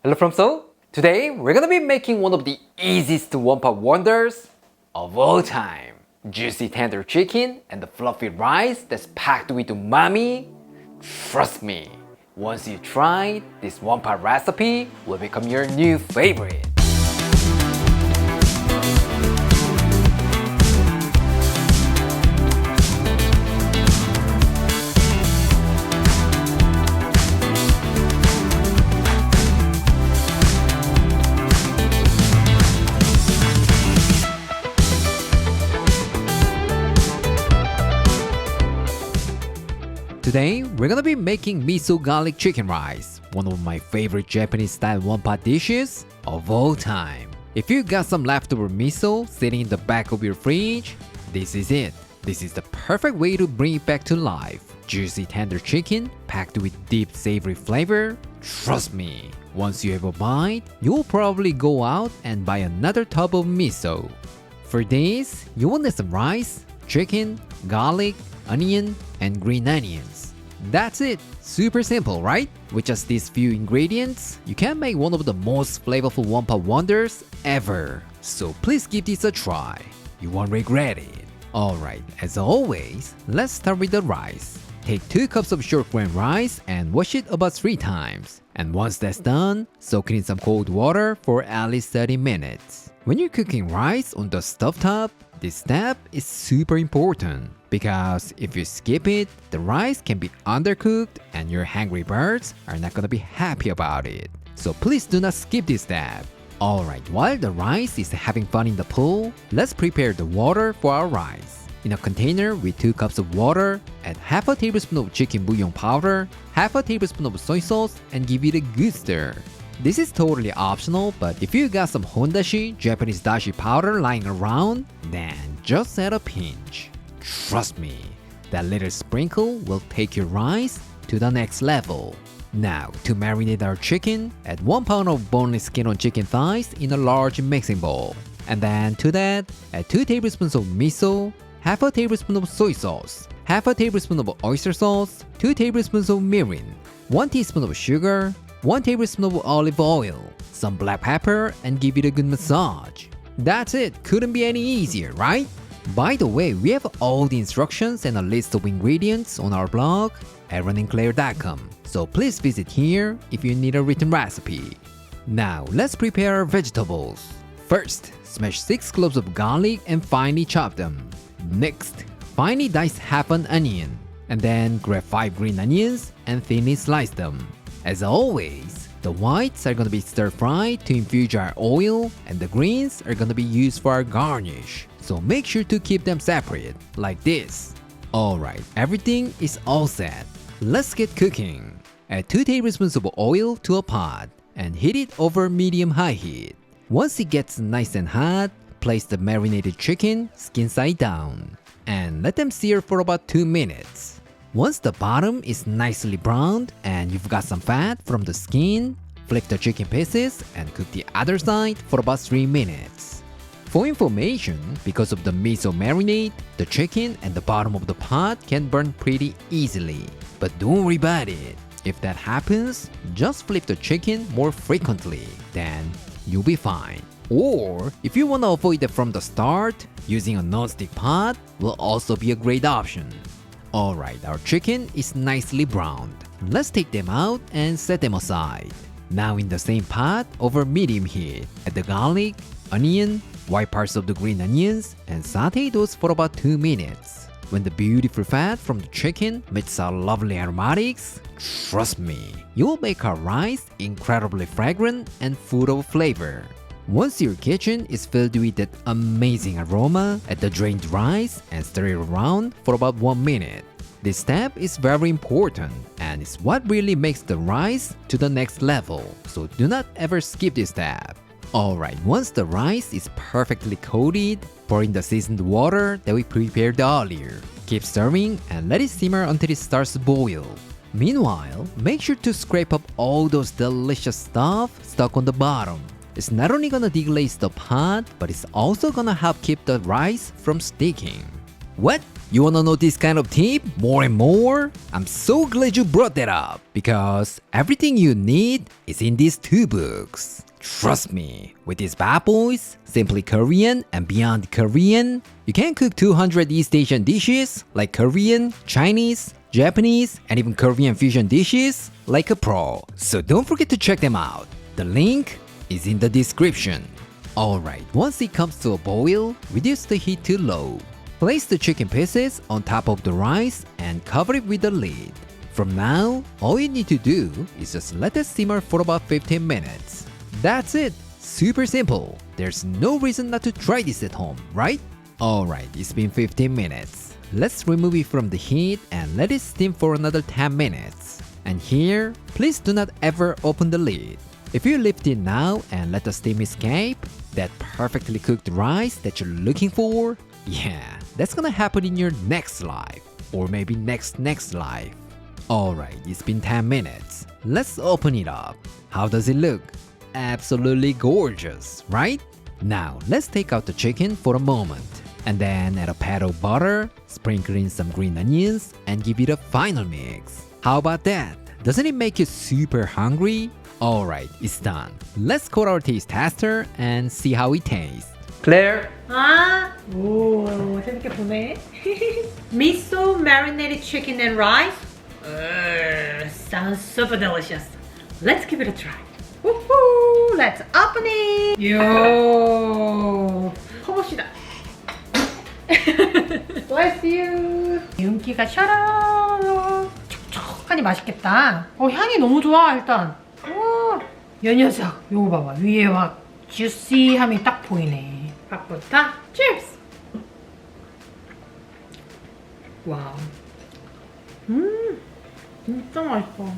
Hello from Seoul. Today we're gonna be making one of the easiest one-pot wonders of all time. Juicy tender chicken and the fluffy rice that's packed with umami. Trust me, once you try, this one-pot recipe will become your new favorite. Today, we're gonna be making miso garlic chicken rice, one of my favorite Japanese style one-pot dishes of all time. If you got some leftover miso sitting in the back of your fridge, this is it. This is the perfect way to bring it back to life. Juicy tender chicken packed with deep savory flavor. Trust me, once you have a bite, you'll probably go out and buy another tub of miso. For this, you will need some rice, chicken, garlic, onion, and green onions. That's it! Super simple, right? With just these few ingredients, you can make one of the most flavorful one-pot wonders ever. So please give this a try. You won't regret it. Alright, as always, let's start with the rice. Take 2 cups of short grain rice and wash it about 3 times. And once that's done, soak it in some cold water for at least 30 minutes. When you're cooking rice on the stovetop, this step is super important because if you skip it, the rice can be undercooked and your hungry birds are not gonna be happy about it. So please do not skip this step. Alright, while the rice is having fun in the pool, let's prepare the water for our rice. In a container with 2 cups of water, add half a tablespoon of chicken bouillon powder, half a tablespoon of soy sauce, and give it a good stir. This is totally optional, but if you got some hondashi, Japanese dashi powder lying around, then just add a pinch. Trust me, that little sprinkle will take your rice to the next level. Now, to marinate our chicken, add 1 pound of boneless skin-on chicken thighs in a large mixing bowl. And then to that, add 2 tablespoons of miso, half a tablespoon of soy sauce, half a tablespoon of oyster sauce, 2 tablespoons of mirin, 1 teaspoon of sugar, 1 tablespoon of olive oil, some black pepper, and give it a good massage. That's it, couldn't be any easier, right? By the way, we have all the instructions and a list of ingredients on our blog, aaronandclaire.com, so please visit here if you need a written recipe. Now, let's prepare our vegetables. First, smash 6 cloves of garlic and finely chop them. Next, finely dice half an onion, and then grab 5 green onions and thinly slice them. As always, the whites are gonna be stir-fried to infuse our oil, and the greens are gonna be used for our garnish. So make sure to keep them separate, like this. Alright, everything is all set. Let's get cooking. Add 2 tablespoons of oil to a pot and heat it over medium-high heat. Once it gets nice and hot, place the marinated chicken skin side down and let them sear for about 2 minutes. Once the bottom is nicely browned and you've got some fat from the skin, flip the chicken pieces and cook the other side for about 3 minutes. For information, because of the miso marinade, the chicken and the bottom of the pot can burn pretty easily. But don't worry about it. If that happens, just flip the chicken more frequently, then you'll be fine. Or, if you want to avoid it from the start, using a non-stick pot will also be a great option. Alright, our chicken is nicely browned. Let's take them out and set them aside. Now in the same pot, over medium heat, add the garlic, onion, white parts of the green onions, and saute those for about 2 minutes. When the beautiful fat from the chicken meets our lovely aromatics, trust me, you will make our rice incredibly fragrant and full of flavor. Once your kitchen is filled with that amazing aroma, add the drained rice and stir it around for about 1 minute. This step is very important and is what really makes the rice to the next level, so do not ever skip this step. Alright, once the rice is perfectly coated, pour in the seasoned water that we prepared earlier. Keep stirring and let it simmer until it starts to boil. Meanwhile, make sure to scrape up all those delicious stuff stuck on the bottom. It's not only gonna deglaze the pot, but it's also gonna help keep the rice from sticking. What? You wanna know this kind of tip more and more? I'm so glad you brought that up because everything you need is in these 2 books. Trust me, with these bad boys, Simply Korean and Beyond Korean, you can cook 200 East Asian dishes like Korean, Chinese, Japanese, and even Korean fusion dishes like a pro. So don't forget to check them out. The link is in the description. Alright, once it comes to a boil, reduce the heat to low. Place the chicken pieces on top of the rice and cover it with the lid. From now, all you need to do is just let it simmer for about 15 minutes. That's it! Super simple. There's no reason not to try this at home, right? Alright, it's been 15 minutes. Let's remove it from the heat and let it steam for another 10 minutes. And here, please do not ever open the lid. If you lift it now and let the steam escape, that perfectly cooked rice that you're looking for, yeah, that's gonna happen in your next life. Or maybe next life. Alright, it's been 10 minutes. Let's open it up. How does it look? Absolutely gorgeous, right? Now, let's take out the chicken for a moment. And then add a pat of butter, sprinkle in some green onions, and give it a final mix. How about that? Doesn't it make you super hungry? Alright, it's done. Let's call our taste tester and see how it tastes. Claire? 아, 오, 재밌게 보네. Miso marinated chicken and rice. Sounds super delicious. Let's give it a try. Woohoo! Let's open it. 요, 퍼봅시다. Bless you. 윤기가 샤라. 촉촉하니 맛있겠다. 향이 너무 좋아 일단. 요 녀석, 요거 봐봐. 위에 막 주시함이 딱 보이네. 밥부터 cheers. 와우. 진짜 맛있어.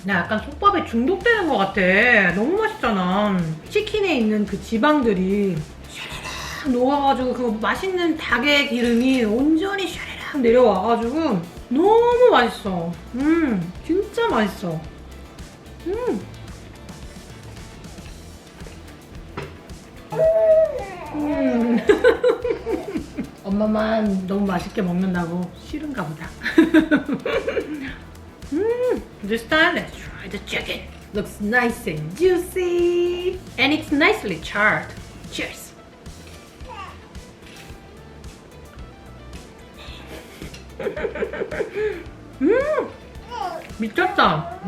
나 약간 솥밥에 중독되는 것 같아. 너무 맛있잖아. 치킨에 있는 그 지방들이 샤라락 녹아가지고 그 맛있는 닭의 기름이 온전히 샤라락 내려와가지고 너무 맛있어. 진짜 맛있어. 엄마만 너무 맛있게 먹는다고 싫은가 보다. This time, let's try the chicken. Looks nice and juicy. And it's nicely charred. Cheers. 미쳤다.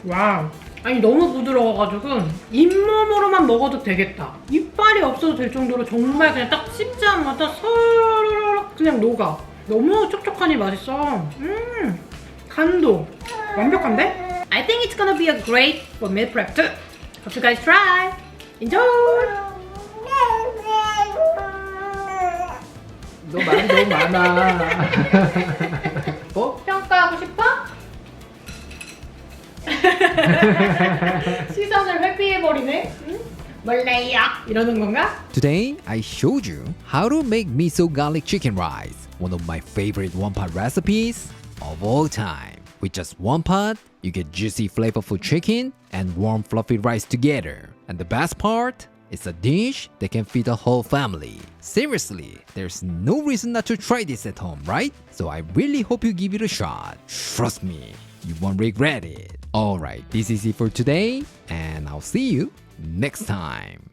와우. 아니 너무 부드러워가지고 잇몸으로만 먹어도 되겠다. 이빨이 없어도 될 정도로 정말 그냥 딱 씹자마자 서르르 그냥 녹아. 너무 촉촉하니 맛있어. 간도 완벽한데? I think it's gonna be a great for meal prep too. Hope you guys try. Enjoy. 너 말이 너무 많아. 뭐? 평가하고 싶어? 시선을 회피해버리네? 응? 몰래요? 이러는 건가? Today, I showed you how to make miso garlic chicken rice, one of my favorite one-pot recipes of all time. With just one pot, you get juicy flavorful chicken and warm fluffy rice together. And the best part? It's a dish that can feed a whole family. Seriously, there's no reason not to try this at home, right? So I really hope you give it a shot. Trust me, you won't regret it. Alright, this is it for today, and I'll see you next time.